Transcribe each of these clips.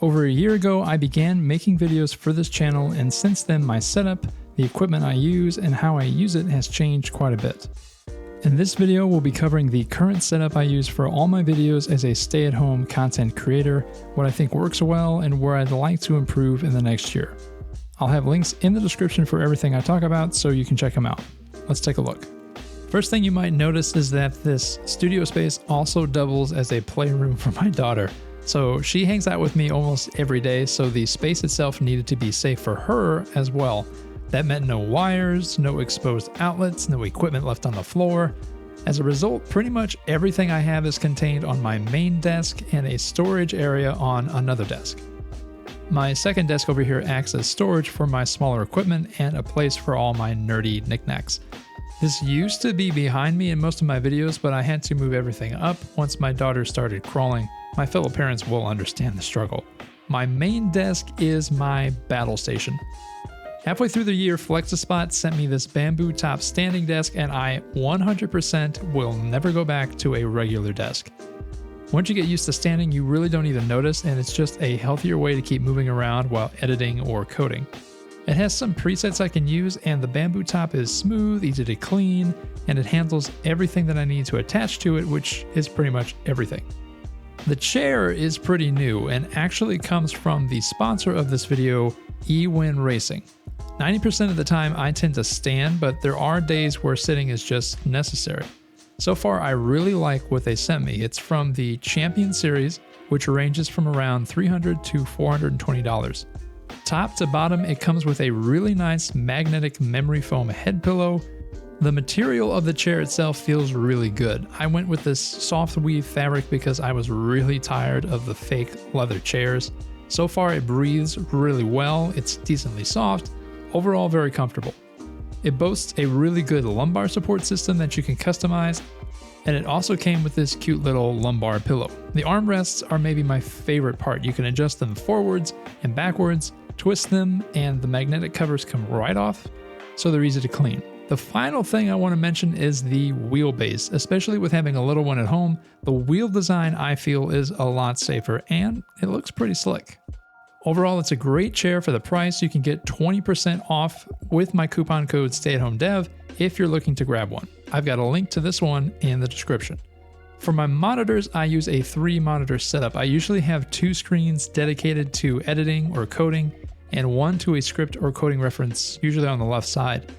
Over a year ago, I began making videos for this channel, and since then my setup, the equipment I use, and how I use it has changed quite a bit. In this video, we'll be covering the current setup I use for all my videos as a stay-at-home content creator, what I think works well, and where I'd like to improve in the next year. I'll have links in the description for everything I talk about so you can check them out. Let's take a look. First thing you might notice is that this studio space also doubles as a playroom for my daughter. So she hangs out with me almost every day, so the space itself needed to be safe for her as well. That meant no wires, no exposed outlets, no equipment left on the floor. As a result, pretty much everything I have is contained on my main desk and a storage area on another desk. My second desk over here acts as storage for my smaller equipment and a place for all my nerdy knickknacks. This used to be behind me in most of my videos, but I had to move everything up once my daughter started crawling. My fellow parents will understand the struggle. My main desk is my battle station. Halfway through the year, FlexiSpot sent me this bamboo top standing desk, and I 100% will never go back to a regular desk. Once you get used to standing, you really don't even notice, and it's just a healthier way to keep moving around while editing or coding. It has some presets I can use, and the bamboo top is smooth, easy to clean, and it handles everything that I need to attach to it, which is pretty much everything. The chair is pretty new and actually comes from the sponsor of this video, eWin Racing. 90% of the time I tend to stand, but there are days where sitting is just necessary. So far, I really like what they sent me. It's from the Champion series, which ranges from around $300 to $420. Top to bottom, it comes with a really nice magnetic memory foam head pillow. The material of the chair itself feels really good. I went with this soft weave fabric because I was really tired of the fake leather chairs. So far it breathes really well, it's decently soft, overall very comfortable. It boasts a really good lumbar support system that you can customize, and it also came with this cute little lumbar pillow. The armrests are maybe my favorite part. You can adjust them forwards and backwards, twist them, and the magnetic covers come right off, so they're easy to clean. The final thing I want to mention is the wheelbase. Especially with having a little one at home, the wheel design I feel is a lot safer and it looks pretty slick. Overall, it's a great chair for the price. You can get 20% off with my coupon code STAYATHOMEDEV if you're looking to grab one. I've got a link to this one in the description. For my monitors, I use a 3-monitor setup. I usually have 2 screens dedicated to editing or coding and one to a script or coding reference, usually on the left side.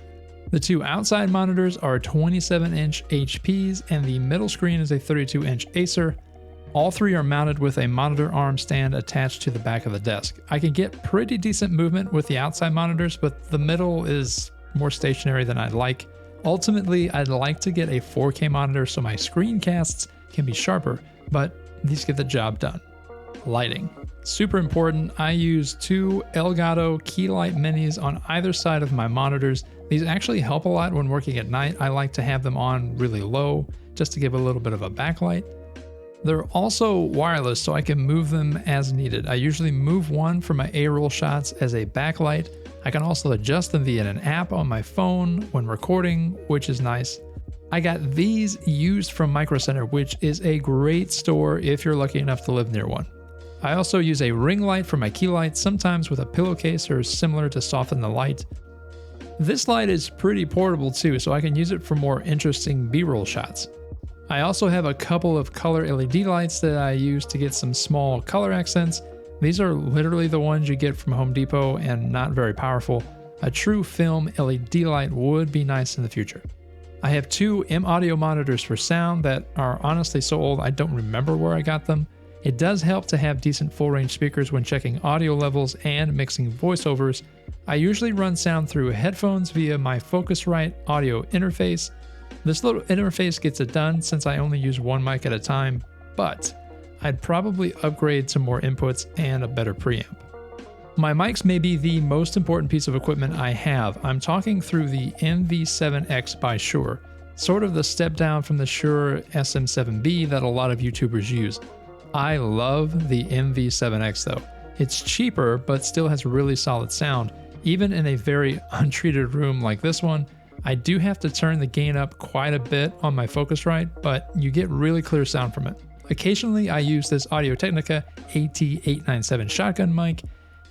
The 2 outside monitors are 27-inch HPs, and the middle screen is a 32-inch Acer. All 3 are mounted with a monitor arm stand attached to the back of the desk. I can get pretty decent movement with the outside monitors, but the middle is more stationary than I'd like. Ultimately, I'd like to get a 4K monitor so my screencasts can be sharper, but these get the job done. Lighting. Super important. I use 2 Elgato key light minis on either side of my monitors. These actually help a lot when working at night. I like to have them on really low just to give a little bit of a backlight. They're also wireless, so I can move them as needed. I usually move one for my A-roll shots as a backlight. I can also adjust them via an app on my phone when recording, which is nice. I got these used from Micro Center, which is a great store if you're lucky enough to live near one. I also use a ring light for my key light, sometimes with a pillowcase or similar to soften the light. This light is pretty portable too, so I can use it for more interesting B-roll shots. I also have a couple of color LED lights that I use to get some small color accents. These are literally the ones you get from Home Depot and not very powerful. A true film LED light would be nice in the future. I have 2 M-Audio monitors for sound that are honestly so old I don't remember where I got them. It does help to have decent full-range speakers when checking audio levels and mixing voiceovers. I usually run sound through headphones via my Focusrite audio interface. This little interface gets it done since I only use one mic at a time, but I'd probably upgrade to more inputs and a better preamp. My mics may be the most important piece of equipment I have. I'm talking through the MV7X by Shure, sort of the step down from the Shure SM7B that a lot of YouTubers use. I love the MV7X though. It's cheaper, but still has really solid sound. Even in a very untreated room like this one, I do have to turn the gain up quite a bit on my Focusrite, but you get really clear sound from it. Occasionally I use this Audio-Technica AT897 shotgun mic.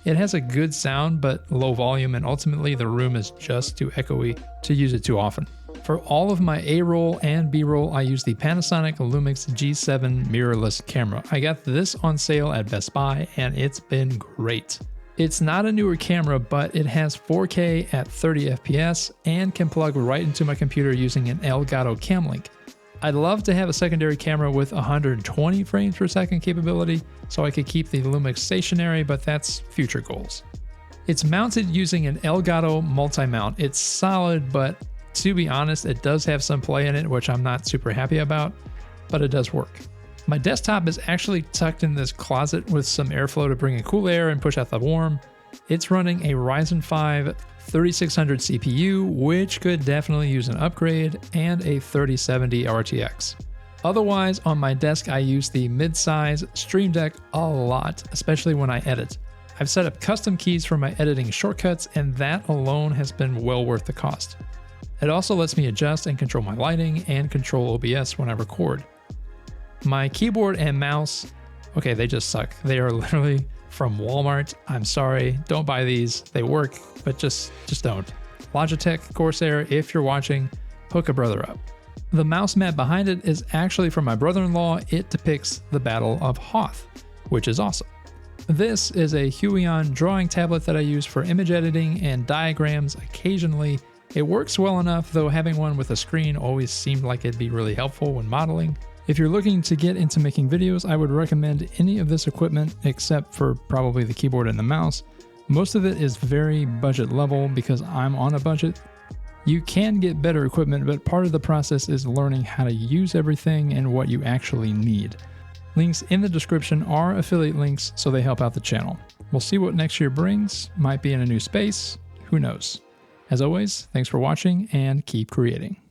It has a good sound but low volume, and ultimately the room is just too echoey to use it too often. For all of my A-roll and B-roll, I use the Panasonic Lumix G7 mirrorless camera. I got this on sale at Best Buy and it's been great. It's not a newer camera, but it has 4K at 30 FPS and can plug right into my computer using an Elgato Cam Link. I'd love to have a secondary camera with 120 frames per second capability so I could keep the Lumix stationary, but that's future goals. It's mounted using an Elgato multi-mount. It's solid, but to be honest, it does have some play in it, which I'm not super happy about, but it does work. My desktop is actually tucked in this closet with some airflow to bring in cool air and push out the warm. It's running a Ryzen 5 3600 CPU, which could definitely use an upgrade, and a 3070 RTX. Otherwise, on my desk, I use the mid-size Stream Deck a lot, especially when I edit. I've set up custom keys for my editing shortcuts, and that alone has been well worth the cost. It also lets me adjust and control my lighting and control OBS when I record. My keyboard and mouse, okay, they just suck. They are literally from Walmart. I'm sorry, don't buy these. They work, but just don't. Logitech, Corsair, if you're watching, hook a brother up. The mouse mat behind it is actually from my brother-in-law. It depicts the Battle of Hoth, which is awesome. This is a Huion drawing tablet that I use for image editing and diagrams occasionally. It works well enough, though having one with a screen always seemed like it'd be really helpful when modeling. If you're looking to get into making videos, I would recommend any of this equipment except for probably the keyboard and the mouse. Most of it is very budget level because I'm on a budget. You can get better equipment, but part of the process is learning how to use everything and what you actually need. Links in the description are affiliate links, so they help out the channel. We'll see what next year brings. Might be in a new space, who knows. As always, thanks for watching and keep creating.